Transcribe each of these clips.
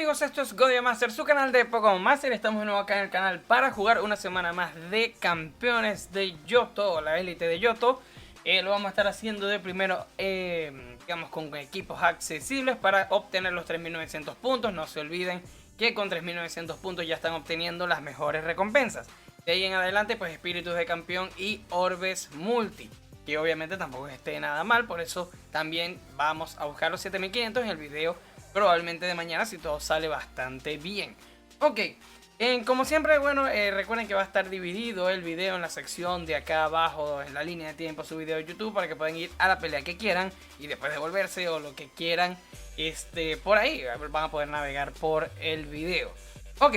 amigos, esto es GoDiaMaster, su canal de Pokémon Master. Estamos de nuevo acá en el canal para jugar una semana más de campeones de Johto, la élite de Johto. Lo vamos a estar haciendo de primero, digamos, con equipos accesibles para obtener los 3900 puntos. No se olviden que con 3900 puntos ya están obteniendo las mejores recompensas. De ahí en adelante, pues espíritus de campeón y orbes multi, que obviamente tampoco esté nada mal. Por eso también vamos a buscar los 7500 en el video probablemente de mañana, si todo sale bastante bien. Ok, como siempre, bueno, recuerden que va a estar dividido el video en la sección de acá abajo, en la línea de tiempo, su video de YouTube, para que puedan ir a la pelea que quieran y después devolverse o lo que quieran, por ahí van a poder navegar por el video. Ok,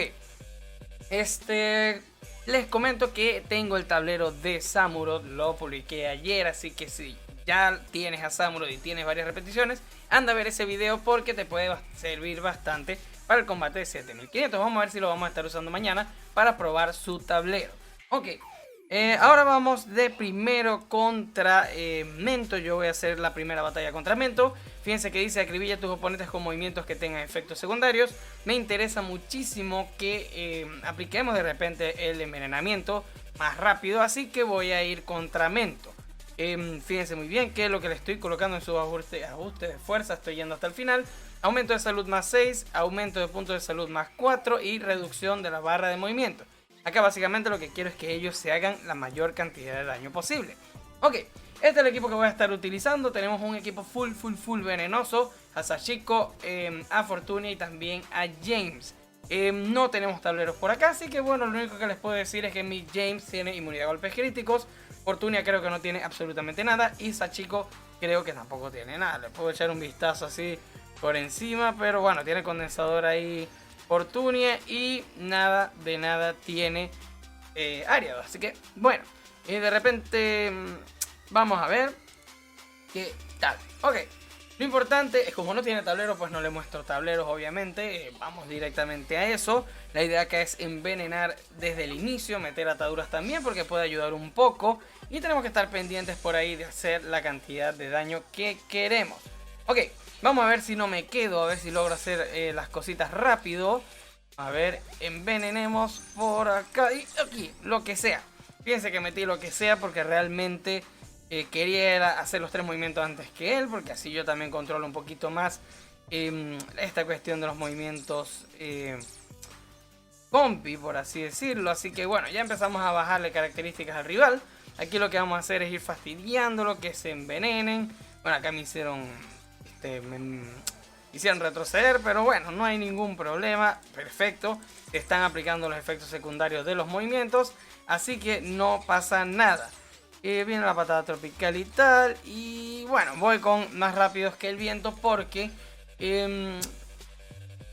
les comento que tengo el tablero de Samurott, lo publiqué ayer, así que si ya tienes a Samurott y tienes varias repeticiones, anda a ver ese video porque te puede servir bastante para el combate de 7500. Vamos a ver si lo vamos a estar usando mañana para probar su tablero. Ok, ahora vamos de primero contra Mento. Yo voy a hacer la primera batalla contra Mento. Fíjense que dice: acribilla a tus oponentes con movimientos que tengan efectos secundarios. Me interesa muchísimo que apliquemos de repente el envenenamiento más rápido, así que voy a ir contra Mento. Fíjense muy bien que lo que le estoy colocando en su ajuste de fuerza, estoy yendo hasta el final. Aumento de salud más 6, aumento de puntos de salud más 4 y reducción de la barra de movimiento. Acá básicamente lo que quiero es que ellos se hagan la mayor cantidad de daño posible. Ok, este es el equipo que voy a estar utilizando. Tenemos un equipo full venenoso, a Sachiko, a Fortunia y también a James. No tenemos tableros por acá, así que bueno, lo único que les puedo decir es que mi James tiene inmunidad a golpes críticos. Fortunia creo que no tiene absolutamente nada y Sachiko creo que tampoco tiene nada. Le puedo echar un vistazo así por encima, pero bueno, tiene condensador ahí Fortunia y nada de nada tiene Ariados. Así que bueno, de repente vamos a ver qué tal. Ok, lo importante es, como no tiene tablero, pues no le muestro tableros obviamente. Vamos directamente a eso. La idea acá es envenenar desde el inicio, meter ataduras también porque puede ayudar un poco. Y tenemos que estar pendientes por ahí de hacer la cantidad de daño que queremos. Ok, vamos a ver si no me quedo, a ver si logro hacer las cositas rápido. A ver, envenenemos por acá y aquí, lo que sea. Fíjense que metí lo que sea porque realmente quería hacer los 3 movimientos antes que él, porque así yo también controlo un poquito más esta cuestión de los movimientos compi, por así decirlo. Así que bueno, ya empezamos a bajarle características al rival. Aquí lo que vamos a hacer es ir fastidiándolo, que se envenenen. Bueno, acá me hicieron retroceder, pero bueno, no hay ningún problema. Perfecto, están aplicando los efectos secundarios de los movimientos, así que no pasa nada. Viene la patada tropical y tal. Y bueno, voy con más rápidos que el viento porque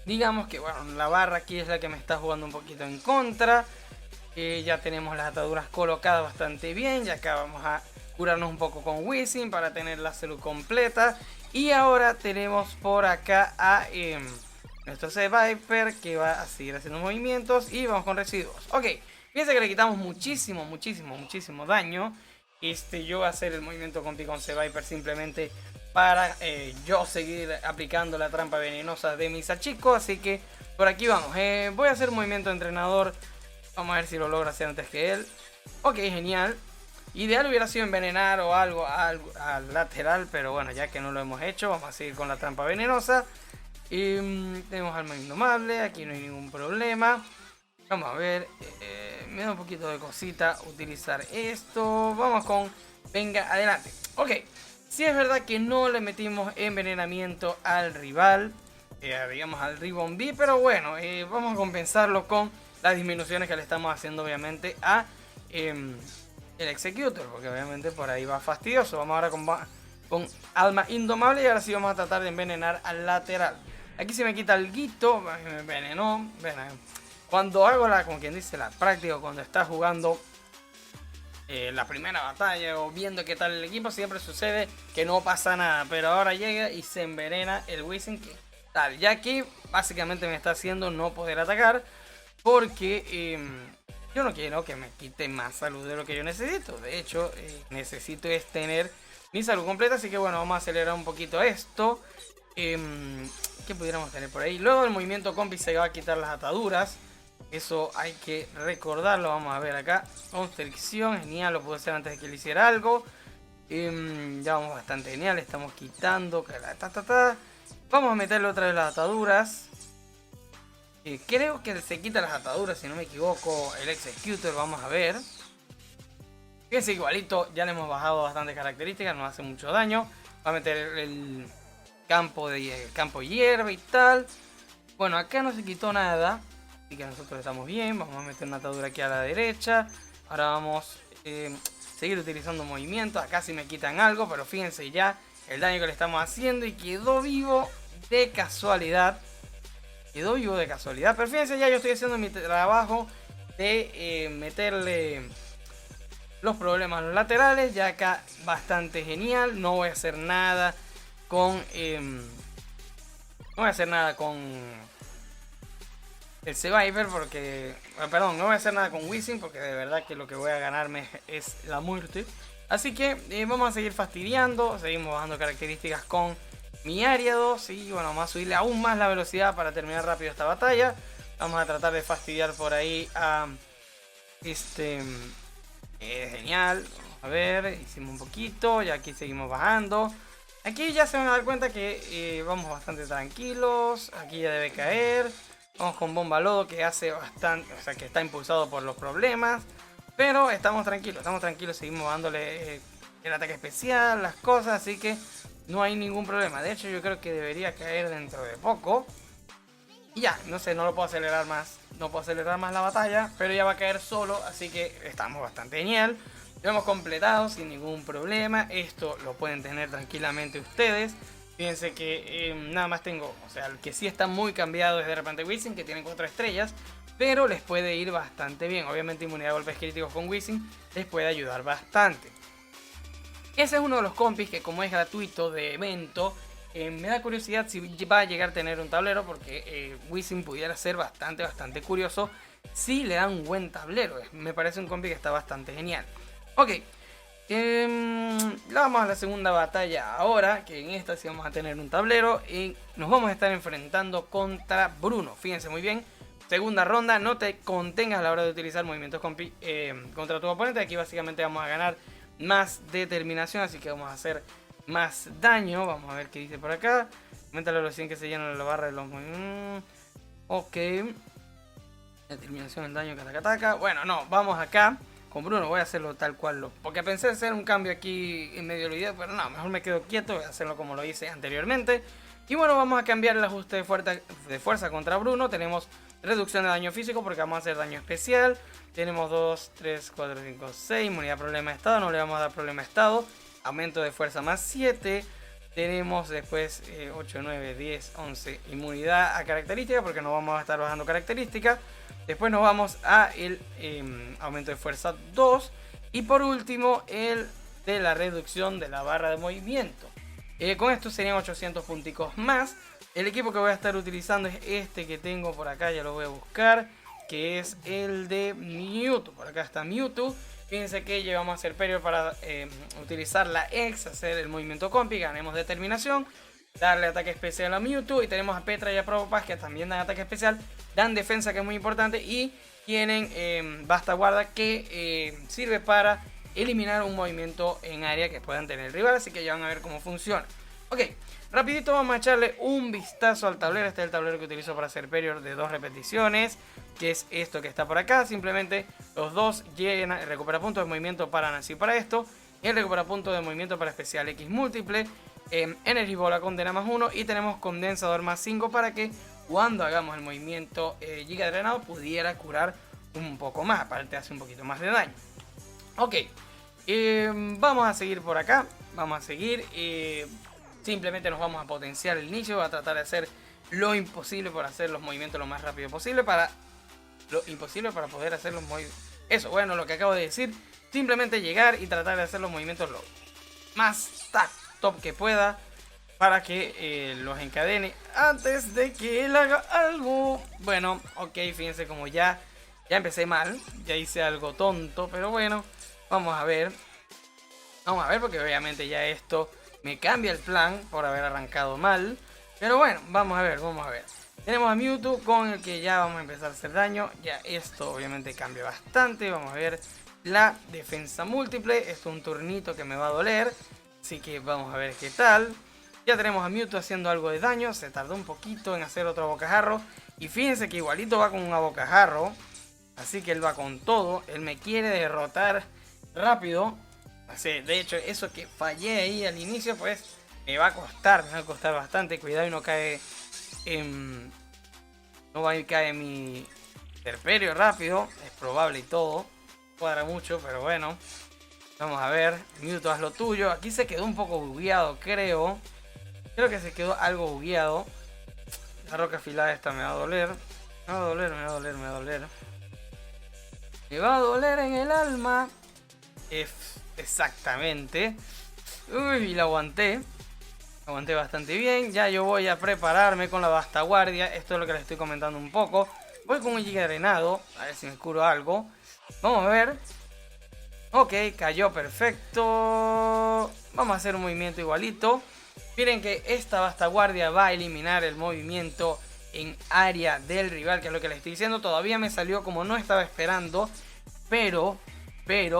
digamos que bueno, la barra aquí es la que me está jugando un poquito en contra. Ya tenemos las ataduras colocadas bastante bien. Y acá vamos a curarnos un poco con Weezing para tener la salud completa. Y ahora tenemos por acá a nuestro C-Viper, que va a seguir haciendo movimientos. Y vamos con residuos. Ok, fíjense que le quitamos muchísimo daño. Yo voy a hacer el movimiento con C-Viper simplemente para yo seguir aplicando la trampa venenosa de mi Sachiko. Así que por aquí vamos. Voy a hacer un movimiento de entrenador. Vamos a ver si lo logro hacer antes que él. Ok, genial. Ideal hubiera sido envenenar o algo al lateral, pero bueno, ya que no lo hemos hecho, vamos a seguir con la trampa venenosa. Tenemos alma indomable, aquí no hay ningún problema. Vamos a ver, me da un poquito de cosita utilizar esto. Vamos con, venga, adelante. Ok, sí es verdad que no le metimos envenenamiento al rival, digamos al Ribbon B, pero bueno, vamos a compensarlo con las disminuciones que le estamos haciendo obviamente a el Executor, porque obviamente por ahí va fastidioso. Vamos ahora con alma indomable y ahora sí vamos a tratar de envenenar al lateral. Aquí se me quita el guito, me envenenó. Cuando hago como quien dice, la práctica, cuando está jugando la primera batalla o viendo qué tal el equipo, siempre sucede que no pasa nada, pero ahora llega y se envenena el Weezing, que tal, ya que básicamente me está haciendo no poder atacar porque yo no quiero que me quite más salud de lo que yo necesito. De hecho, necesito tener mi salud completa, así que bueno, vamos a acelerar un poquito esto. ¿qué pudiéramos tener por ahí? Luego del movimiento compi se va a quitar las ataduras. Eso hay que recordarlo. Vamos a ver acá. Constricción, genial, lo pude hacer antes de que le hiciera algo. Ya vamos bastante genial. Estamos quitando. Vamos a meterle otra vez las ataduras. Creo que se quita las ataduras, si no me equivoco, el Executor. Vamos a ver. Fíjense, igualito, ya le hemos bajado bastantes características, no hace mucho daño. Va a meter el campo hierba y tal. Bueno, acá no se quitó nada, así que nosotros estamos bien. Vamos a meter una atadura aquí a la derecha. Ahora vamos a seguir utilizando movimiento. Acá sí me quitan algo, pero fíjense ya el daño que le estamos haciendo. Y quedó vivo de casualidad. Quedó vivo de casualidad. Pero fíjense, ya yo estoy haciendo mi trabajo de meterle los problemas a los laterales. Ya acá bastante genial. No voy a hacer nada con no voy a hacer nada con el Survivor porque perdón, no voy a hacer nada con Wizzing porque de verdad que lo que voy a ganarme es la muerte. Así que vamos a seguir fastidiando. Seguimos bajando características con mi Ariados. Y bueno, vamos a subirle aún más la velocidad para terminar rápido esta batalla. Vamos a tratar de fastidiar por ahí a genial. Vamos a ver, hicimos un poquito. Y aquí seguimos bajando. Aquí ya se van a dar cuenta que vamos bastante tranquilos. Aquí ya debe caer. Vamos con bomba lodo que hace bastante, o sea que está impulsado por los problemas. Pero estamos tranquilos, seguimos dándole el ataque especial, las cosas, así que no hay ningún problema. De hecho yo creo que debería caer dentro de poco. Y ya, no sé, no lo puedo acelerar más. No puedo acelerar más la batalla, pero ya va a caer solo, así que estamos bastante genial. Lo hemos completado sin ningún problema. Esto lo pueden tener tranquilamente ustedes. Fíjense que nada más tengo, o sea, el que sí está muy cambiado es de repente Wizzing, que tiene 4 estrellas. Pero les puede ir bastante bien. Obviamente inmunidad a golpes críticos con Wizzing les puede ayudar bastante. Ese es uno de los compis que como es gratuito de evento, me da curiosidad si va a llegar a tener un tablero. Porque Wizzing pudiera ser bastante curioso si le dan un buen tablero. Me parece un compi que está bastante genial. Ok. Vamos a la segunda batalla ahora, que en esta sí vamos a tener un tablero y nos vamos a estar enfrentando contra Bruno. Fíjense muy bien, segunda ronda, no te contengas a la hora de utilizar movimientos contra tu oponente. Aquí básicamente vamos a ganar más determinación, así que vamos a hacer más daño. Vamos a ver qué dice por acá. Aumenta la velocidad en que se llena la barra de los movimientos. Ok, determinación, el daño que ataca. Bueno, no, vamos acá. Con Bruno voy a hacerlo tal cual porque pensé hacer un cambio aquí en medio del video, pero no, mejor me quedo quieto, voy a hacerlo como lo hice anteriormente. Y bueno, vamos a cambiar el ajuste de fuerza contra Bruno. Tenemos reducción de daño físico porque vamos a hacer daño especial. Tenemos 2, 3, 4, 5, 6, inmunidad problema de estado, no le vamos a dar problema de estado. Aumento de fuerza más 7. Tenemos después 8, 9, 10, 11, inmunidad a característica porque no vamos a estar bajando características. Después nos vamos a el aumento de fuerza 2. Y por último el de la reducción de la barra de movimiento. Con esto serían 800 punticos más. El equipo que voy a estar utilizando es este que tengo por acá, ya lo voy a buscar. Que es el de Mewtwo. Por acá está Mewtwo. Fíjense que llevamos a Serperior para utilizar la X, hacer el movimiento compi, ganemos determinación. Darle ataque especial a Mewtwo. Y tenemos a Petra y a Probopass que también dan ataque especial. Dan defensa, que es muy importante. Y tienen Basta Guarda, que sirve para eliminar un movimiento en área que puedan tener el rival. Así que ya van a ver cómo funciona. Ok, rapidito vamos a echarle un vistazo al tablero. Este es el tablero que utilizo para hacer Serperior de 2 repeticiones. Que es esto que está por acá. Simplemente los dos llenan el recupera puntos de movimiento para Nancy para esto. Y el recupera puntos de movimiento para especial X múltiple. Energy Bola condena más 1 y tenemos condensador más 5 para que cuando hagamos el movimiento Giga Drenado pudiera curar un poco más, aparte hace un poquito más de daño. Ok, vamos a seguir por acá, vamos a seguir, simplemente nos vamos a potenciar el inicio, a tratar de hacer lo imposible por hacer los movimientos lo más rápido posible, para poder hacer los movimientos, eso, bueno, lo que acabo de decir, simplemente llegar y tratar de hacer los movimientos lo más top que pueda para que los encadene antes de que él haga algo. Bueno, ok, fíjense como ya empecé mal, ya hice algo tonto, pero bueno, vamos a ver porque obviamente ya esto me cambia el plan por haber arrancado mal. Pero bueno, vamos a ver, vamos a ver. Tenemos a Mewtwo con el que ya vamos a empezar a hacer daño. Ya esto obviamente cambia bastante. Vamos a ver la defensa múltiple. Esto es un turnito que me va a doler. Así que vamos a ver qué tal. Ya tenemos a Mewtwo haciendo algo de daño. Se tardó un poquito en hacer otro bocajarro. Y fíjense que igualito va con un bocajarro. Así que él va con todo. Él me quiere derrotar rápido. Así, de hecho, eso que fallé ahí al inicio, pues me va a costar bastante. Cuidado y no cae no va a ir caer mi Serperio rápido. Es probable y todo. Cuadra mucho, pero bueno. Vamos a ver. Mewtwo, haz lo tuyo. Aquí se quedó un poco bugueado, creo. Creo que se quedó algo bugueado. La roca afilada esta me va a doler. Me va a doler, me va a doler, me va a doler. Me va a doler en el alma. Exactamente. Uy, la aguanté. Aguanté bastante bien. Ya yo voy a prepararme con la Vastaguardia. Esto es lo que les estoy comentando un poco. Voy con un Giga Drenado. A ver si me curo algo. Vamos a ver. Ok, cayó perfecto. Vamos a hacer un movimiento igualito. Miren que esta Vastaguardia va a eliminar el movimiento en área del rival, que es lo que les estoy diciendo. Todavía me salió como no estaba esperando. Pero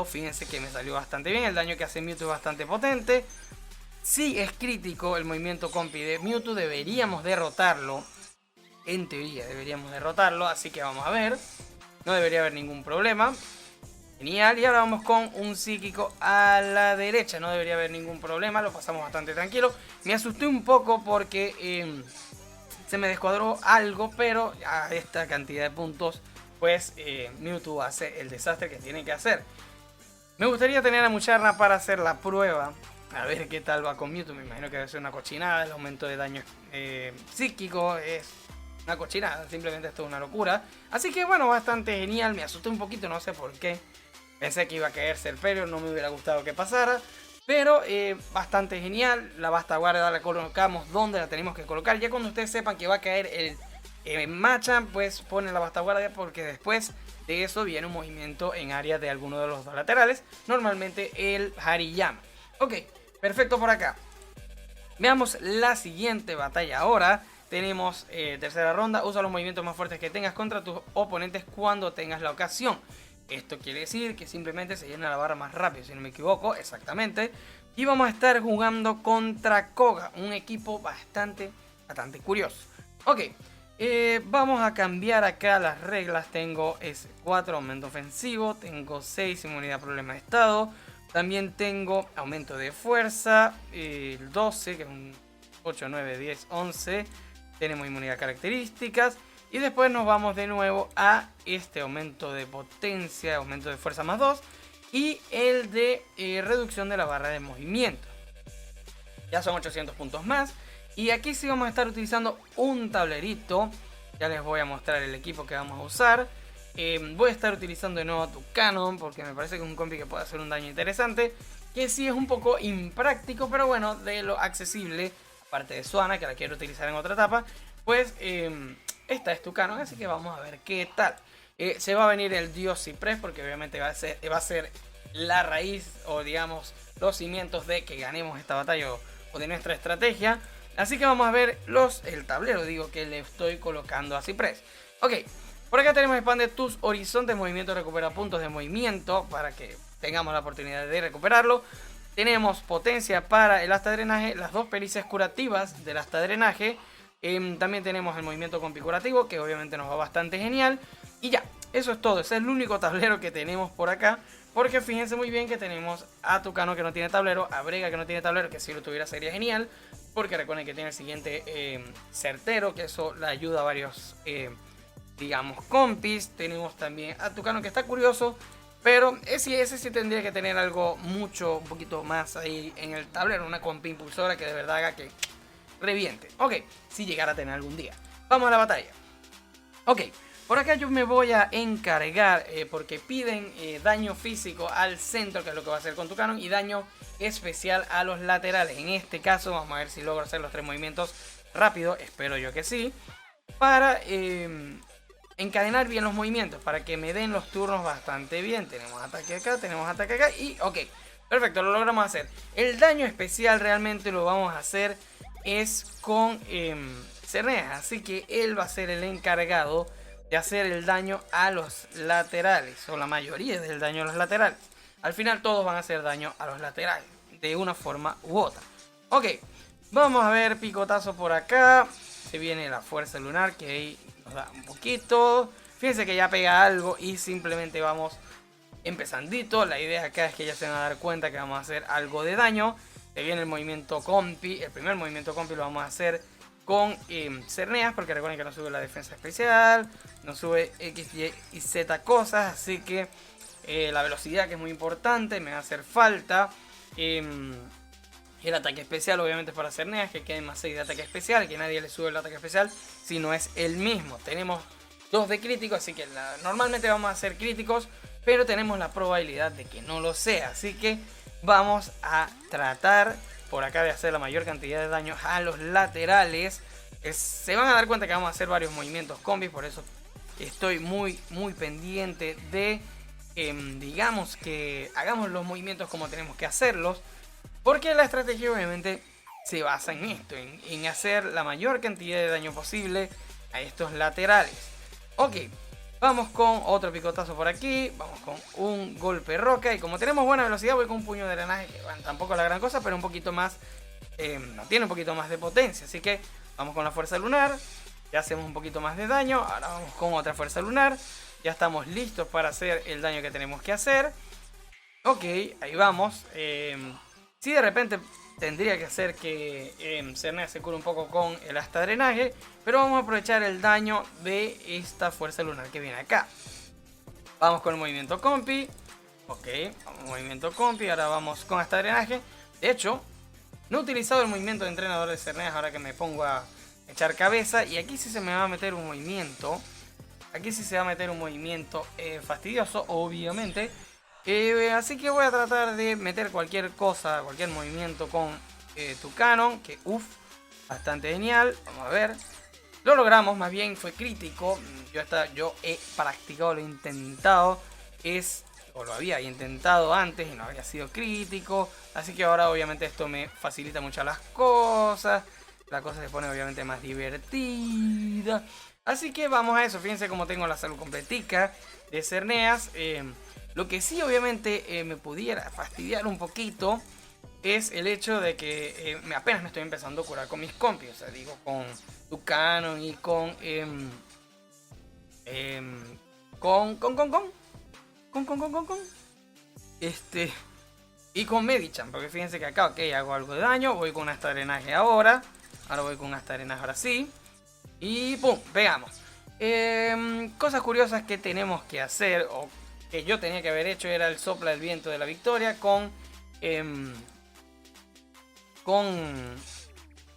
fíjense que me salió bastante bien. El daño que hace Mewtwo es bastante potente. Sí, es crítico el movimiento compi de Mewtwo. Deberíamos derrotarlo. En teoría deberíamos derrotarlo. Así que vamos a ver. No debería haber ningún problema. Genial. Y ahora vamos con un psíquico a la derecha. No debería haber ningún problema. Lo pasamos bastante tranquilo. Me asusté un poco porque se me descuadró algo. Pero a esta cantidad de puntos, pues Mewtwo hace el desastre que tiene que hacer. Me gustaría tener a Mucharna para hacer la prueba. A ver qué tal va con Mewtwo. Me imagino que debe ser una cochinada. El aumento de daño psíquico es una cochinada. Simplemente esto es una locura. Así que bueno, bastante genial. Me asusté un poquito, no sé por qué. Pensé que iba a caer Serperio. No me hubiera gustado que pasara. Pero bastante genial. La Vastaguardia la colocamos donde la tenemos que colocar. Ya cuando ustedes sepan que va a caer el Machamp, pues ponen la Vastaguardia, porque después de eso viene un movimiento en área de alguno de los dos laterales. Normalmente el Hariyama. Ok, perfecto por acá. Veamos la siguiente batalla ahora. Tenemos tercera ronda. Usa los movimientos más fuertes que tengas contra tus oponentes cuando tengas la ocasión. Esto quiere decir que simplemente se llena la barra más rápido, si no me equivoco, exactamente. Y vamos a estar jugando contra Koga, un equipo bastante curioso. Ok, vamos a cambiar acá las reglas. Tengo S4, aumento ofensivo. Tengo 6, inmunidad a problema de estado. También tengo aumento de fuerza, el 12, que es un 8, 9, 10, 11. Tenemos inmunidad características. Y después nos vamos de nuevo a este aumento de potencia, aumento de fuerza más 2. Y el de reducción de la barra de movimiento. Ya son 800 puntos más. Y aquí sí vamos a estar utilizando un tablerito. Ya les voy a mostrar el equipo que vamos a usar. Voy a estar utilizando de nuevo a Tucanon, porque me parece que es un compi que puede hacer un daño interesante. Que sí es un poco impráctico, pero bueno, de lo accesible, aparte de Suana, que la quiero utilizar en otra etapa, pues esta es Tucanon, así que vamos a ver qué tal. Se va a venir el Dios Ciprés, porque obviamente va a ser la raíz, o digamos, los cimientos de que ganemos esta batalla o de nuestra estrategia. Así que vamos a ver el tablero, digo, que le estoy colocando a Ciprés. Ok. Por acá tenemos expande tus horizontes, movimiento recupera puntos de movimiento para que tengamos la oportunidad de recuperarlo. Tenemos potencia para el asta drenaje, las dos pericias curativas del asta drenaje. También tenemos el movimiento compicurativo, que obviamente nos va bastante genial. Y ya, eso es todo, ese es el único tablero que tenemos por acá. Porque fíjense muy bien que tenemos a Tucano, que no tiene tablero, a Brega, que no tiene tablero, que si lo tuviera sería genial. Porque recuerden que tiene el siguiente certero, que eso le ayuda a varios digamos compis. Tenemos también a Tucano, que está curioso, pero ese sí tendría que tener algo un poquito más ahí en el tablero, una compi impulsora que de verdad haga que reviente. Ok, si llegara a tener algún día. Vamos a la batalla. Ok, por acá yo me voy a encargar, porque piden daño físico al centro, que es lo que va a hacer con Tucano, y daño especial a los laterales. En este caso vamos a ver si logro hacer los 3 movimientos rápido, espero yo que sí, para encadenar bien los movimientos, para que me den los turnos bastante bien. Tenemos ataque acá, tenemos ataque acá y ok, perfecto, lo logramos hacer. El daño especial realmente lo vamos a hacer es con Cerneas, así que él va a ser el encargado de hacer el daño a los laterales, o la mayoría del daño a los laterales. Al final todos van a hacer daño a los laterales, de una forma u otra. Ok, vamos a ver picotazo por acá. Se viene la fuerza lunar, que ahí nos da un poquito. Fíjense que ya pega algo y simplemente vamos empezandito. La idea acá es que ya se van a dar cuenta que vamos a hacer algo de daño. Se viene el movimiento compi, el primer movimiento compi lo vamos a hacer con Cerneas, porque recuerden que nos sube la defensa especial, nos sube X, Y y Z cosas, así que la velocidad, que es muy importante, me va a hacer falta. El ataque especial obviamente para Cerneas, que quede más 6 de ataque especial, que nadie le sube el ataque especial si no es el mismo. Tenemos 2 de crítico, así que normalmente vamos a hacer críticos, pero tenemos la probabilidad de que no lo sea, así que vamos a tratar por acá de hacer la mayor cantidad de daño a los laterales. Se van a dar cuenta que vamos a hacer varios movimientos combis, por eso estoy muy pendiente de digamos que hagamos los movimientos como tenemos que hacerlos, porque la estrategia obviamente se basa en esto, en hacer la mayor cantidad de daño posible a estos laterales. Ok, vamos con otro picotazo por aquí, vamos con un golpe roca, y como tenemos buena velocidad voy con un puño de drenaje, que bueno, tampoco es la gran cosa, pero un poquito más, tiene un poquito más de potencia, así que vamos con la fuerza lunar, ya hacemos un poquito más de daño, ahora vamos con otra fuerza lunar, ya estamos listos para hacer el daño que tenemos que hacer. Ok, ahí vamos. Si de repente tendría que hacer que Cerneas se cure un poco con el asta drenaje, pero vamos a aprovechar el daño de esta fuerza lunar que viene acá. Vamos con el movimiento compi. Ok, vamos movimiento compi, ahora vamos con asta drenaje. De hecho, no he utilizado el movimiento de entrenador de Cerneas ahora que me pongo a echar cabeza, y aquí sí se me va a meter un movimiento. Aquí sí se va a meter un movimiento fastidioso, obviamente. Así que voy a tratar de meter cualquier cosa, cualquier movimiento con Tucanon, que bastante genial. Vamos a ver. Lo logramos, más bien fue crítico. Yo he practicado, lo he intentado. O lo había intentado antes y no había sido crítico. Así que ahora obviamente esto me facilita mucho las cosas. La cosa se pone obviamente más divertida. Así que vamos a eso. Fíjense cómo tengo la salud completica de Cerneas. Lo que sí obviamente me pudiera fastidiar un poquito es el hecho de que apenas me estoy empezando a curar con mis compis. O sea, digo, con Tucanon y con y con Medicham, porque fíjense que acá, ok, hago algo de daño, voy con hasta drenaje ahora voy con hasta drenaje ahora sí, y pum, pegamos. Cosas curiosas que tenemos que hacer, o que yo tenía que haber hecho, era el sopla del viento de la victoria con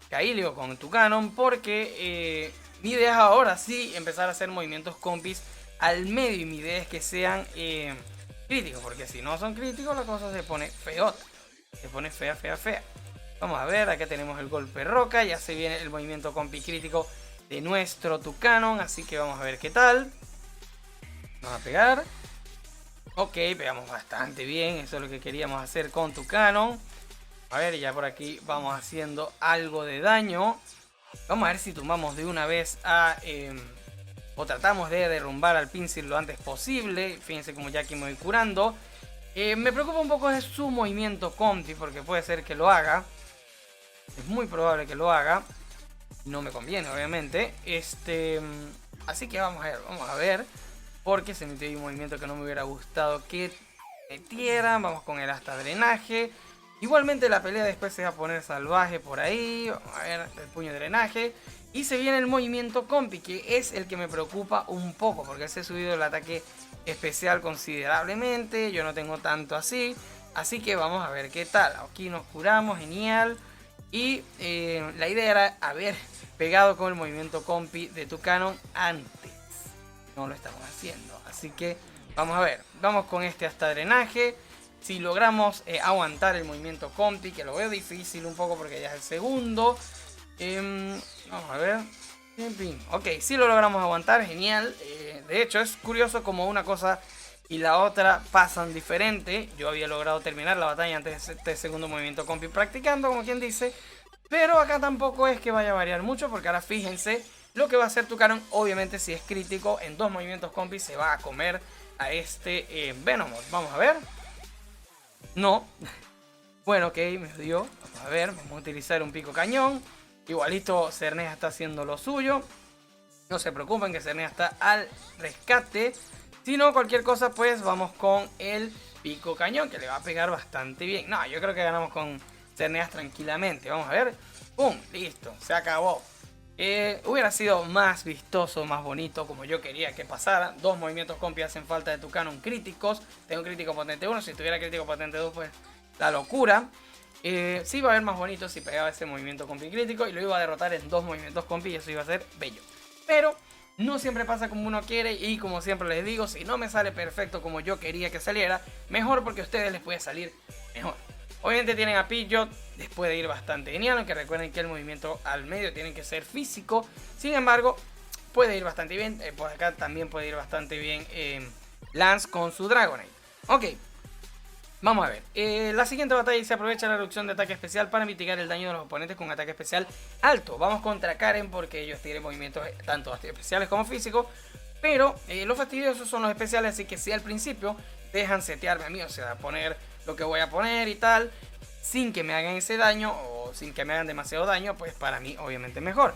Kailio, con Tucanon, porque mi idea es ahora sí empezar a hacer movimientos compis al medio, y mi idea es que sean críticos, porque si no son críticos la cosa se pone feota, se pone fea. Vamos a ver, acá tenemos el golpe roca, ya se viene el movimiento compi crítico de nuestro Tucanon, así que vamos a ver qué tal. Vamos a pegar. Ok, pegamos bastante bien, eso es lo que queríamos hacer con Tucanon. A ver, ya por aquí vamos haciendo algo de daño. Vamos a ver si tumbamos de una vez o tratamos de derrumbar al Pinsir lo antes posible. Fíjense como ya aquí me voy curando. Me preocupa un poco de su movimiento compi, porque puede ser que lo haga. Es muy probable que lo haga. No me conviene, obviamente. Así que vamos a ver. Porque se metió ahí un movimiento que no me hubiera gustado que metieran. Vamos con el hasta drenaje. Igualmente la pelea después se va a poner salvaje por ahí. Vamos a ver el puño de drenaje. Y se viene el movimiento compi, que es el que me preocupa un poco, porque se ha subido el ataque especial considerablemente. Yo no tengo tanto así. Así que vamos a ver qué tal. Aquí nos curamos, genial. Y la idea era haber pegado con el movimiento compi de Tucanon antes. No lo estamos haciendo. Así que vamos a ver. Vamos con este hasta drenaje. Si logramos aguantar el movimiento compi, que lo veo difícil un poco porque ya es el segundo. Vamos a ver. Ok, si lo logramos aguantar, genial. De hecho, es curioso como una cosa y la otra pasan diferente. Yo había logrado terminar la batalla antes de este segundo movimiento compi practicando, como quien dice. Pero acá tampoco es que vaya a variar mucho, porque ahora fíjense lo que va a hacer Tucanon. Obviamente si es crítico, en 2 movimientos compi se va a comer a este Venomoth. Vamos a ver. No. Bueno, ok, me dio. Vamos a ver, vamos a utilizar un pico cañón. Igualito Cernea está haciendo lo suyo. No se preocupen que Cernea está al rescate. Si no, cualquier cosa, pues vamos con el pico cañón, que le va a pegar bastante bien. No, yo creo que ganamos con Cerneas tranquilamente. Vamos a ver. ¡Pum! Listo, se acabó. Hubiera sido más vistoso, más bonito, como yo quería que pasara. 2 movimientos compi hacen falta de Tucanon críticos. Tengo crítico potente 1, si tuviera crítico potente 2, pues la locura. Sí iba a ver más bonito si pegaba ese movimiento compi crítico y lo iba a derrotar en 2 movimientos compi y eso iba a ser bello. Pero no siempre pasa como uno quiere y como siempre les digo, si no me sale perfecto como yo quería que saliera, mejor porque a ustedes les puede salir mejor. Obviamente tienen a Pidgeot, les puede ir bastante genial, aunque recuerden que el movimiento al medio tiene que ser físico. Sin embargo, puede ir bastante bien. Por acá también puede ir bastante bien Lance con su Dragonite. Ok, vamos a ver. La siguiente batalla se aprovecha la reducción de ataque especial para mitigar el daño de los oponentes con ataque especial alto. Vamos contra Karen porque ellos tienen movimientos tanto especiales como físicos. Pero los fastidiosos son los especiales, así que si al principio dejan setearme a mí, o sea, poner lo que voy a poner y tal, sin que me hagan ese daño o sin que me hagan demasiado daño, pues para mí obviamente mejor.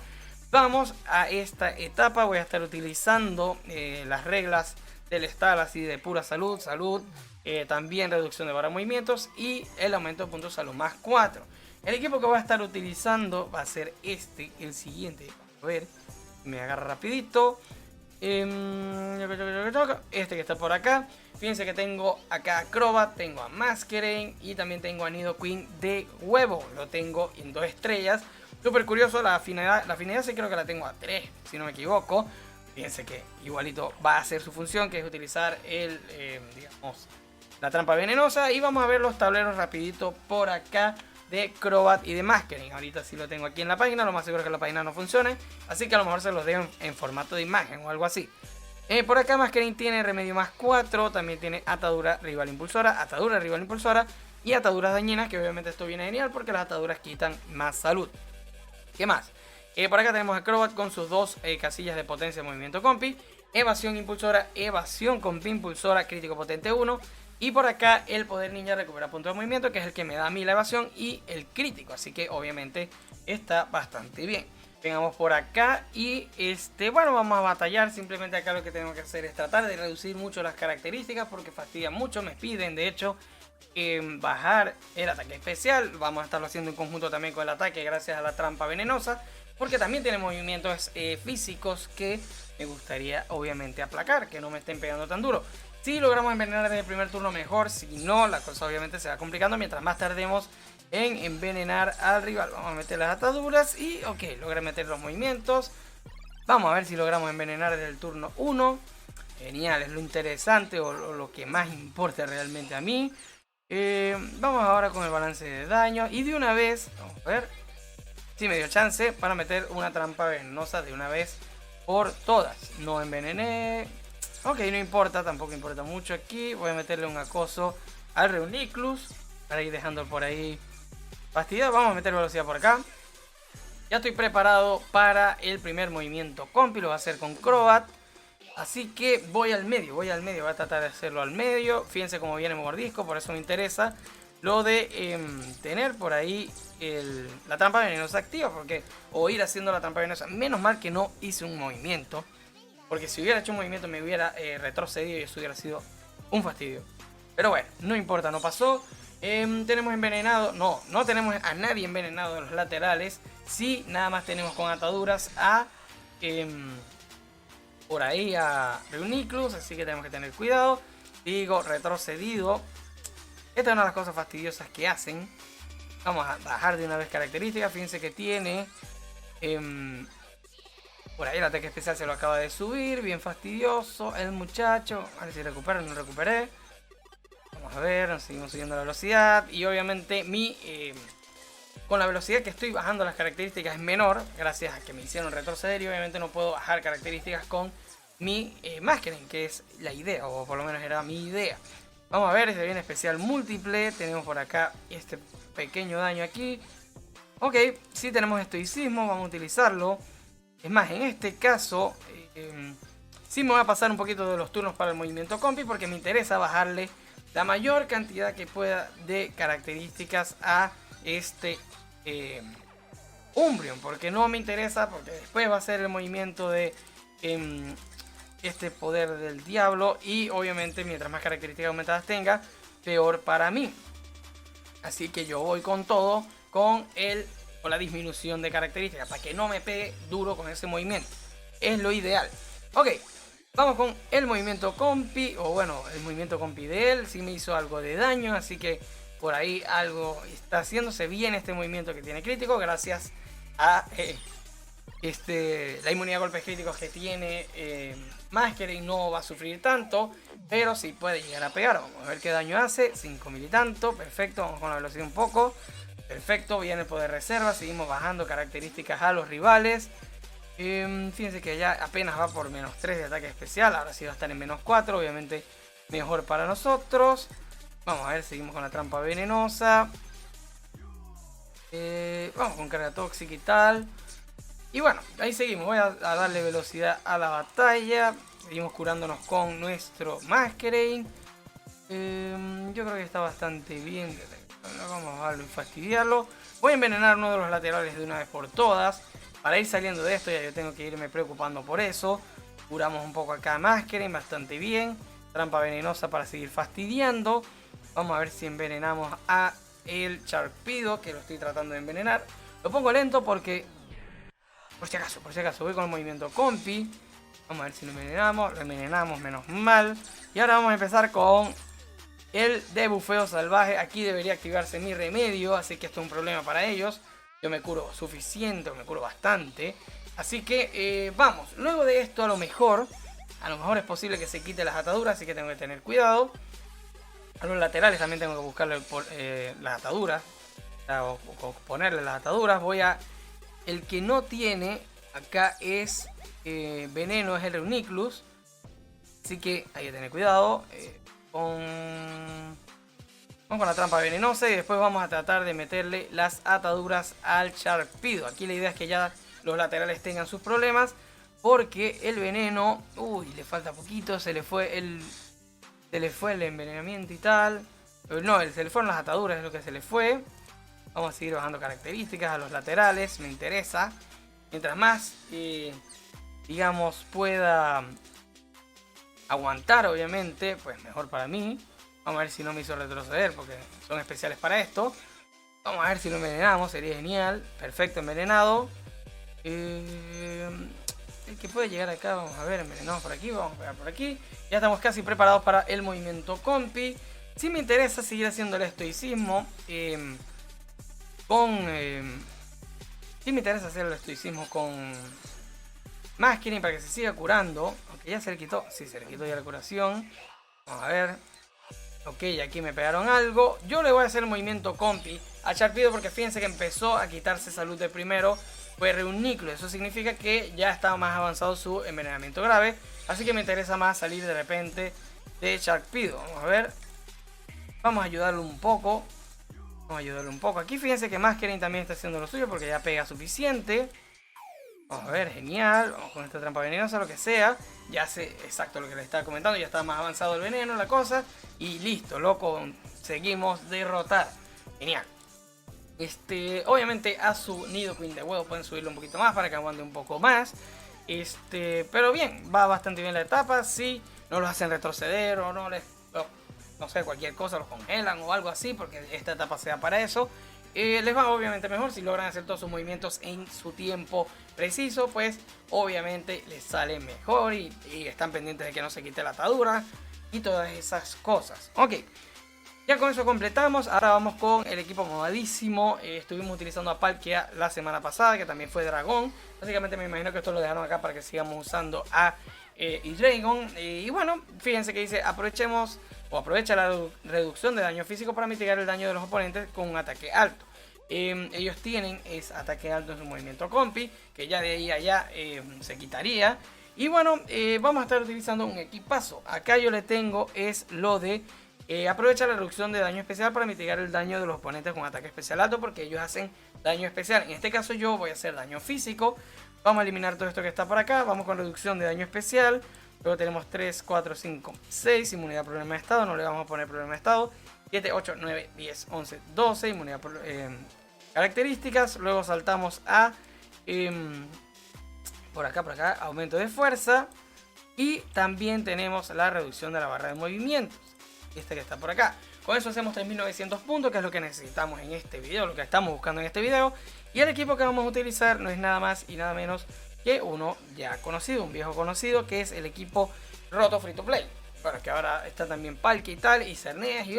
Vamos a esta etapa, voy a estar utilizando las reglas del stall así de pura salud, también reducción de barra de movimientos y el aumento de puntos de salud más 4. El equipo que voy a estar utilizando va a ser el siguiente. A ver, me agarra rapidito. Este que está por acá. Fíjense que tengo acá a Crobat, tengo a Masquerain y también tengo a Nidoqueen de huevo. Lo tengo en 2 estrellas. Súper curioso, la afinidad sí creo que la tengo a 3, si no me equivoco. Fíjense que igualito va a hacer su función, que es utilizar digamos, la trampa venenosa. Y vamos a ver los tableros rapidito por acá de Crobat y de Masquerain. Ahorita sí lo tengo aquí en la página, lo más seguro es que la página no funcione, así que a lo mejor se los dejo en formato de imagen o algo así. Por acá Masquerain tiene remedio más 4, también tiene atadura rival impulsora y ataduras dañinas, que obviamente esto viene genial porque las ataduras quitan más salud. ¿Qué más? Por acá tenemos a Crobat con sus 2 casillas de potencia de movimiento compi, evasión impulsora, evasión compi impulsora, crítico potente 1. Y por acá el poder ninja recupera puntos de movimiento, que es el que me da a mí la evasión y el crítico. Así que obviamente está bastante bien. Vengamos por acá y bueno, vamos a batallar. Simplemente acá lo que tengo que hacer es tratar de reducir mucho las características porque fastidian mucho. Me piden de hecho bajar el ataque especial. Vamos a estarlo haciendo en conjunto también con el ataque gracias a la trampa venenosa, porque también tiene movimientos físicos que me gustaría obviamente aplacar, que no me estén pegando tan duro. Si logramos envenenar en el primer turno mejor, si no, la cosa obviamente se va complicando mientras más tardemos en envenenar al rival. Vamos a meter las ataduras y ok, logré meter los movimientos. Vamos a ver si logramos envenenar desde el turno 1. Genial, es lo interesante o lo que más importa realmente a mí. Vamos ahora con el balance de daño y de una vez, vamos a ver si me dio chance para meter una trampa venenosa de una vez por todas. No envenené. Ok, no importa, tampoco importa mucho aquí. Voy a meterle un acoso al Reuniclus para ir dejando por ahí fastidiado. Vamos a meter velocidad por acá. Ya estoy preparado para el primer movimiento compi. Lo voy a hacer con Crobat. Así que voy al medio. Voy a tratar de hacerlo al medio. Fíjense cómo viene mordisco, por eso me interesa lo de tener por ahí la trampa venenosa activa. O ir haciendo la trampa venenosa. Menos mal que no hice un movimiento. Porque si hubiera hecho un movimiento me hubiera retrocedido y eso hubiera sido un fastidio. Pero bueno, no importa, no pasó. Tenemos envenenado, no tenemos a nadie envenenado en los laterales. Sí, nada más tenemos con ataduras a por ahí a Reuniclus, así que tenemos que tener cuidado. Digo, retrocedido. Esta es una de las cosas fastidiosas que hacen. Vamos a bajar de una vez características. Fíjense que tiene por ahí el ataque especial se lo acaba de subir. Bien fastidioso el muchacho. A ver si recupero, no recuperé. Vamos a ver, nos seguimos subiendo la velocidad. Y obviamente con la velocidad que estoy bajando las características es menor, gracias a que me hicieron retroceder. Y obviamente no puedo bajar características con mi Masquerain, que es la idea, o por lo menos era mi idea. Vamos a ver, este viene especial múltiple. Tenemos por acá este pequeño daño aquí. Ok, si tenemos estoicismo, vamos a utilizarlo. Es más, en este caso, sí me voy a pasar un poquito de los turnos para el movimiento compi, porque me interesa bajarle la mayor cantidad que pueda de características a este Umbreon. Porque no me interesa, porque después va a ser el movimiento de este poder del diablo. Y obviamente mientras más características aumentadas tenga, peor para mí. Así que yo voy con todo, con la disminución de características, para que no me pegue duro con ese movimiento. Es lo ideal. Ok, vamos con el movimiento compi, o bueno, el movimiento compi de él. Sí me hizo algo de daño, así que por ahí algo está haciéndose bien este movimiento que tiene crítico, gracias a la inmunidad a golpes críticos que tiene Masquerain. No va a sufrir tanto, pero sí puede llegar a pegar. Vamos a ver qué daño hace. 5000 y tanto, perfecto. Vamos con la velocidad un poco. Perfecto, viene el poder reserva. Seguimos bajando características a los rivales. Fíjense que ya apenas va por menos 3 de ataque especial. Ahora sí va a estar en menos 4. Obviamente mejor para nosotros. Vamos a ver, seguimos con la trampa venenosa. Vamos con carga tóxica y tal. Y bueno, ahí seguimos. Voy a darle velocidad a la batalla. Seguimos curándonos con nuestro Masquerain. Yo creo que está bastante bien. Vamos a darle y fastidiarlo. Voy a envenenar uno de los laterales de una vez por todas. Para ir saliendo de esto ya yo tengo que irme preocupando por eso. Curamos un poco acá a Masquerain bastante bien. Trampa venenosa para seguir fastidiando. Vamos a ver si envenenamos a el Sharpedo, que lo estoy tratando de envenenar. Lo pongo lento porque... Por si acaso, voy con el movimiento compi. Vamos a ver si lo envenenamos, menos mal. Y ahora vamos a empezar con el debufeo salvaje. Aquí debería activarse mi remedio, así que esto es un problema para ellos. Yo me curo suficiente, me curo bastante. Así que vamos, luego de esto a lo mejor es posible que se quite las ataduras, así que tengo que tener cuidado. A los laterales también tengo que buscarle las ataduras, o ponerle las ataduras. El que no tiene acá es veneno, es el Reuniclus. Así que hay que tener cuidado vamos con la trampa venenosa. Y después vamos a tratar de meterle las ataduras al Sharpedo. Aquí la idea es que ya los laterales tengan sus problemas, porque el veneno, le falta poquito. Se le fue el envenenamiento y tal. No, se le fueron las ataduras, es lo que se le fue. Vamos a seguir bajando características a los laterales, me interesa. Mientras más, digamos, pueda aguantar, obviamente, pues mejor para mí. Vamos a ver si no me hizo retroceder, porque son especiales para esto. Vamos a ver si lo envenenamos, sería genial. Perfecto, envenenado. El que puede llegar acá, vamos a ver, envenenamos por aquí, vamos a pegar por aquí. Ya estamos casi preparados para el movimiento compi. Si me interesa seguir haciendo el estoicismo. Sí me interesa hacer el estoicismo con Masquerain para que se siga curando. Aunque ya se le quitó. Sí, se le quitó ya la curación. Vamos a ver. Ok, aquí me pegaron algo. Yo le voy a hacer el movimiento compi a Sharpedo, porque fíjense que empezó a quitarse salud de primero. Fue Reuniclus. Eso significa que ya está más avanzado su envenenamiento grave. Así que me interesa más salir de repente de Sharpedo. Vamos a ver. Vamos a ayudarlo un poco. Aquí fíjense que Masquerain también está haciendo lo suyo, porque ya pega suficiente. Vamos a ver, genial. Vamos con esta trampa venenosa, lo que sea. Ya sé exacto lo que le estaba comentando. Ya está más avanzado el veneno, la cosa. Y listo, lo conseguimos derrotar. Genial. Obviamente a su Nidoqueen de huevo pueden subirlo un poquito más para que aguante un poco más. Pero bien, va bastante bien la etapa. Si no los hacen retroceder o no sé, cualquier cosa, los congelan o algo así, porque esta etapa sea para eso. Les va obviamente mejor si logran hacer todos sus movimientos en su tiempo preciso, pues obviamente les sale mejor y están pendientes de que no se quite la atadura y todas esas cosas. Ok, ya con eso completamos. Ahora vamos con el equipo modadísimo. Estuvimos utilizando a Palkia la semana pasada, que también fue dragón. Básicamente me imagino que esto lo dejaron acá para que sigamos usando a Hydreigon. Y bueno, fíjense que dice aprovecha la reducción de daño físico para mitigar el daño de los oponentes con un ataque alto. Ellos tienen ataque alto en su movimiento compi, que ya de ahí a allá se quitaría. Y bueno, vamos a estar utilizando un equipazo. Acá yo le tengo lo de Aprovecha la reducción de daño especial para mitigar el daño de los oponentes con ataque especial alto, porque ellos hacen daño especial. En este caso yo voy a hacer daño físico. Vamos a eliminar todo esto que está por acá. Vamos con reducción de daño especial. Luego tenemos 3, 4, 5, 6. Inmunidad problema de estado. No le vamos a poner problema de estado. 7, 8, 9, 10, 11, 12. Inmunidad características. Luego saltamos a... por acá. Aumento de fuerza. Y también tenemos la reducción de la barra de movimientos. Este que está por acá. Con eso hacemos 3900 puntos, que es lo que necesitamos en este video, lo que estamos buscando en este video. Y el equipo que vamos a utilizar no es nada más y nada menos que uno ya conocido, un viejo conocido, que es el equipo Roto Free to Play. Bueno, que ahora está también Palkia y tal, y Cerneas y...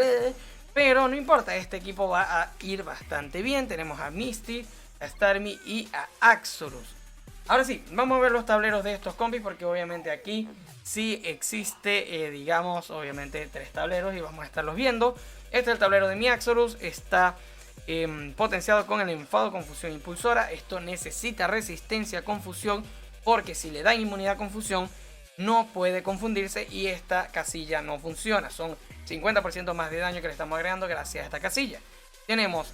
pero no importa, este equipo va a ir bastante bien. Tenemos a Misty, a Starmie y a Axorus. Ahora sí, vamos a ver los tableros de estos compis, porque obviamente aquí sí existe, digamos, obviamente 3 tableros y vamos a estarlos viendo. Este es el tablero de mi Axorus, está potenciado con el enfado, confusión impulsora. Esto necesita resistencia a confusión, porque si le dan inmunidad a confusión no puede confundirse y esta casilla no funciona. Son 50% más de daño que le estamos agregando gracias a esta casilla. Tenemos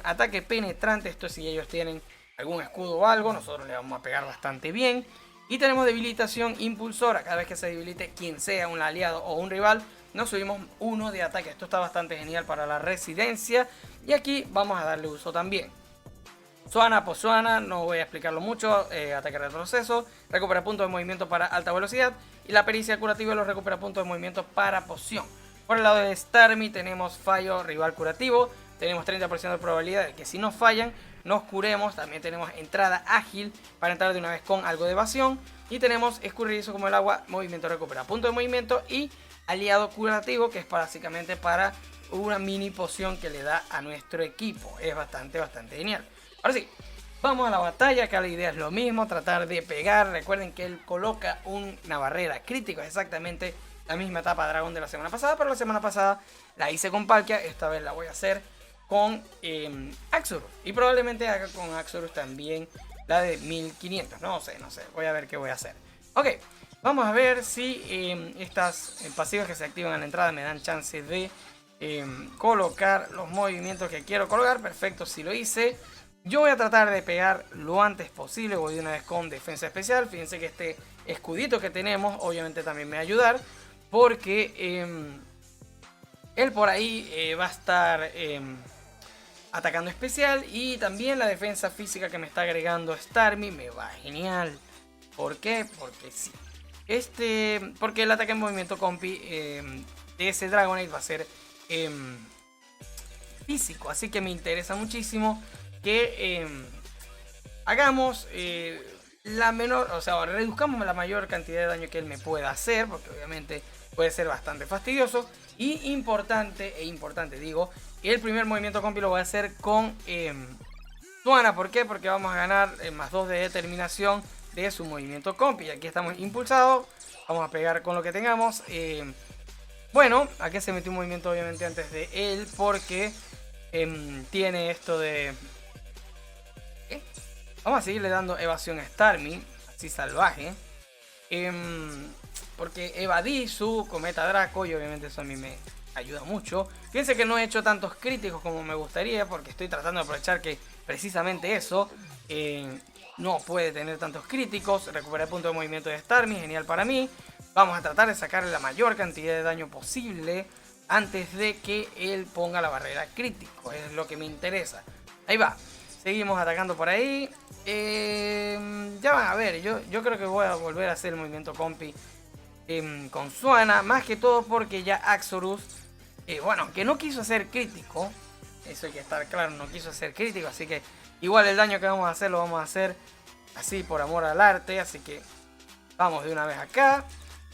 ataque penetrante, esto si ellos tienen algún escudo o algo, nosotros le vamos a pegar bastante bien. Y tenemos debilitación impulsora, cada vez que se debilite quien sea, un aliado o un rival, nos subimos 1 de ataque. Esto está bastante genial para la residencia y aquí vamos a darle uso también. Zoana, Pozoana, no voy a explicarlo mucho, ataque retroceso, recupera puntos de movimiento para alta velocidad y la pericia curativa los recupera puntos de movimiento para poción. Por el lado de Starmie tenemos fallo rival curativo, tenemos 30% de probabilidad de que si nos fallan nos curemos. También tenemos entrada ágil para entrar de una vez con algo de evasión. Y tenemos escurridizo como el agua, movimiento recupera punto de movimiento y aliado curativo, que es básicamente para una mini poción que le da a nuestro equipo. Es bastante genial. Ahora sí, vamos a la batalla. Acá la idea es lo mismo, tratar de pegar. Recuerden que él coloca una barrera crítica, exactamente la misma etapa dragón de la semana pasada, pero la semana pasada la hice con Palkia, esta vez la voy a hacer con Axorus. Y probablemente haga con Axorus también la de 1500. No sé. Voy a ver qué voy a hacer. Ok, vamos a ver si estas pasivas que se activan a la entrada me dan chance de colocar los movimientos que quiero colocar. Perfecto, si lo hice. Yo voy a tratar de pegar lo antes posible. Voy de una vez con defensa especial. Fíjense que este escudito que tenemos obviamente también me va a ayudar, porque él por ahí va a estar atacando especial, y también la defensa física que me está agregando Starmie me va genial. ¿Por qué? Porque sí. Porque el ataque en movimiento compi de ese Dragonite va a ser físico, así que me interesa muchísimo que hagamos reduzcamos la mayor cantidad de daño que él me pueda hacer, porque obviamente puede ser bastante fastidioso. Y importante digo, el primer movimiento compi lo voy a hacer con Zoana. ¿Por qué? Porque vamos a ganar más 2 de determinación de su movimiento compi. Aquí estamos impulsados, vamos a pegar con lo que tengamos. Bueno, aquí se metió un movimiento obviamente antes de él, porque tiene esto de... Vamos a seguirle dando evasión a Starmie, así salvaje. Porque evadí su cometa Draco y obviamente eso a mí me ayuda mucho. Fíjense que no he hecho tantos críticos como me gustaría, porque estoy tratando de aprovechar que precisamente eso no puede tener tantos críticos. Recuperé el punto de movimiento de Starmie, genial para mí. Vamos a tratar de sacarle la mayor cantidad de daño posible antes de que él ponga la barrera crítico. Es lo que me interesa. Ahí va. Seguimos atacando por ahí. Ya van a ver, yo creo que voy a volver a hacer el movimiento compi con Zoana, más que todo porque ya Axorus, bueno, que no quiso hacer crítico, eso hay que estar claro, no quiso hacer crítico, así que igual el daño que vamos a hacer lo vamos a hacer así por amor al arte, así que vamos de una vez acá.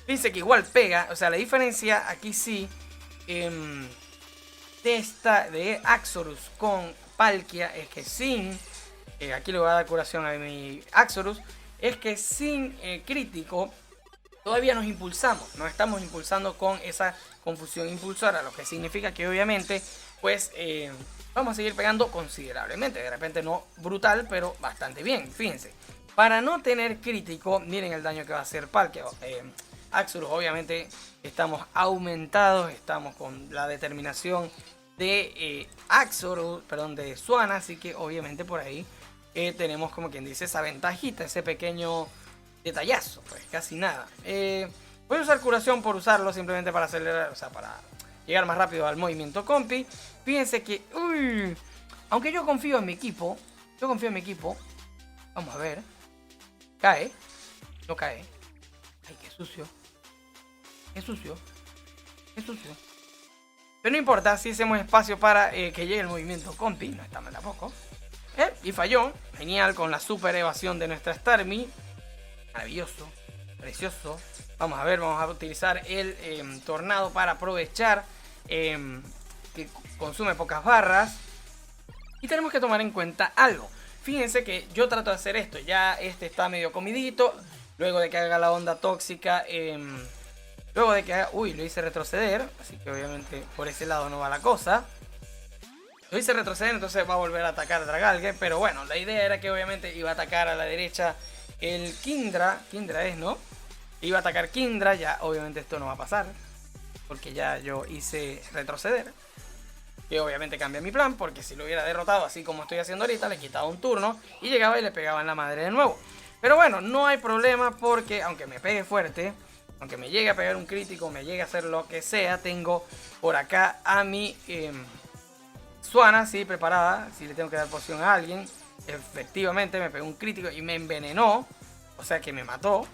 Fíjense que igual pega, o sea, la diferencia aquí sí de Axorus con Palkia es que sin, aquí le voy a dar curación a mi Axorus, es que sin crítico todavía nos impulsamos, nos estamos impulsando con esa confusión impulsora, lo que significa que obviamente pues vamos a seguir pegando considerablemente, de repente no brutal, pero bastante bien. Fíjense, para no tener crítico, miren el daño que va a hacer Palkia, Axorus obviamente estamos aumentados, estamos con la determinación de Axorus, perdón, de Swanna, así que obviamente por ahí tenemos como quien dice esa ventajita, ese pequeño detallazo, pues casi nada. Voy a usar curación por usarlo, simplemente para acelerar, o sea, para llegar más rápido al movimiento compi. Fíjense que, aunque yo confío en mi equipo, vamos a ver, cae, no cae. Ay, qué sucio, qué sucio, qué sucio. Pero no importa, si hacemos espacio para que llegue el movimiento compi, no está mal tampoco. Y falló, genial, con la super evasión de nuestra Starmie. Maravilloso, precioso. Vamos a ver, vamos a utilizar el tornado para aprovechar que consume pocas barras. Y tenemos que tomar en cuenta algo. Fíjense que yo trato de hacer esto, ya este está medio comidito. Luego de que haga la onda tóxica, luego de que haga... Uy, lo hice retroceder, así que obviamente por ese lado no va la cosa. Lo hice retroceder, entonces va a volver a atacar a Dragalge. Pero bueno, la idea era que obviamente iba a atacar a la derecha el Kindra. Kindra es, ¿no? Iba a atacar Kindra, ya obviamente esto no va a pasar. Porque ya yo hice retroceder. Que obviamente cambia mi plan, porque si lo hubiera derrotado así como estoy haciendo ahorita, le quitaba un turno y llegaba y le pegaba en la madre de nuevo. Pero bueno, no hay problema porque aunque me pegue fuerte, aunque me llegue a pegar un crítico, me llegue a hacer lo que sea, tengo por acá a mi Swanna, sí, preparada. Si le tengo que dar poción a alguien, efectivamente me pegó un crítico y me envenenó, o sea que me mató.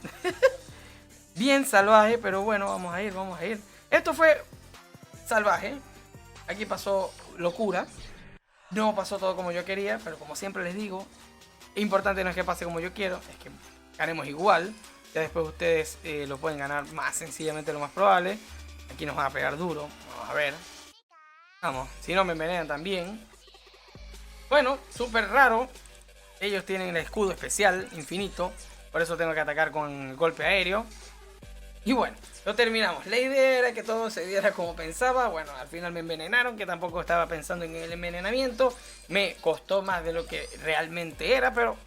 Bien salvaje, pero bueno, vamos a ir, vamos a ir. Esto fue salvaje. Aquí pasó locura. No pasó todo como yo quería, pero como siempre les digo, importante no es que pase como yo quiero, es que ganemos igual. Ya después ustedes lo pueden ganar más sencillamente, lo más probable. Aquí nos van a pegar duro. Vamos a ver. Vamos, si no me envenenan también. Bueno, súper raro. Ellos tienen el escudo especial, infinito. Por eso tengo que atacar con el golpe aéreo. Y bueno, lo terminamos. La idea era que todo se diera como pensaba. Bueno, al final me envenenaron, que tampoco estaba pensando en el envenenamiento. Me costó más de lo que realmente era, pero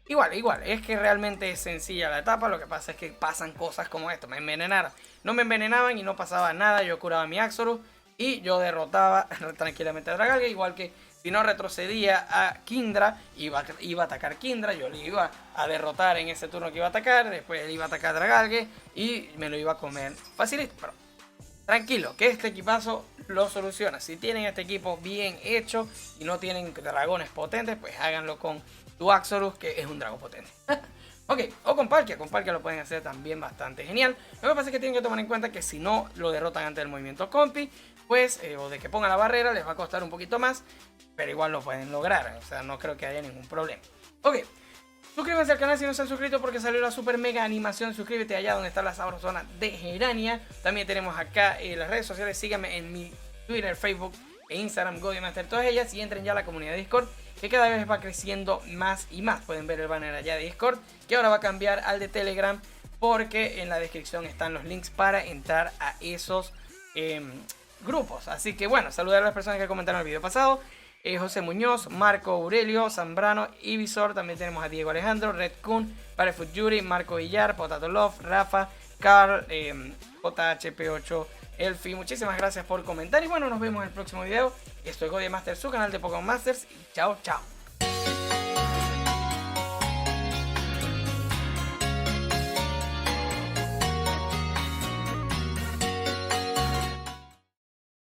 igual, es que realmente es sencilla la etapa. Lo que pasa es que pasan cosas como esto. Me envenenaron. No me envenenaban y no pasaba nada. Yo curaba mi Axorus y yo derrotaba tranquilamente a Dragalge, igual que si no retrocedía a Kindra, iba a atacar Kindra, yo le iba a derrotar en ese turno que iba a atacar, después él iba a atacar a Dragalge y me lo iba a comer facilito. Pero tranquilo, que este equipazo lo soluciona. Si tienen este equipo bien hecho y no tienen dragones potentes, pues háganlo con tu Axorus, que es un dragón potente. Ok, o con Palkia lo pueden hacer también bastante genial. Lo que pasa es que tienen que tomar en cuenta que si no lo derrotan antes del movimiento compi, pues, o de que pongan la barrera, les va a costar un poquito más, pero igual lo pueden lograr, o sea, no creo que haya ningún problema. Ok, suscríbanse al canal si no se han suscrito porque salió la super mega animación. Suscríbete allá donde está la sabrosona de Gerania. También tenemos acá las redes sociales, síganme en mi Twitter, Facebook e Instagram, GoDiemaster, todas ellas, y entren ya a la comunidad de Discord, que cada vez va creciendo más y más. Pueden ver el banner allá de Discord, que ahora va a cambiar al de Telegram, porque en la descripción están los links para entrar a esos grupos. Así que bueno, saludar a las personas que comentaron el video pasado. José Muñoz, Marco Aurelio, Zambrano, Ibisor, también tenemos a Diego Alejandro, Red Kun, Barefoot Yuri, Marco Villar, Potato Love, Rafa, Carl, JHP8, Elfi. Muchísimas gracias por comentar y bueno, nos vemos en el próximo video. Esto es GoDiemaster, su canal de Pokémon Masters, y chao, chao.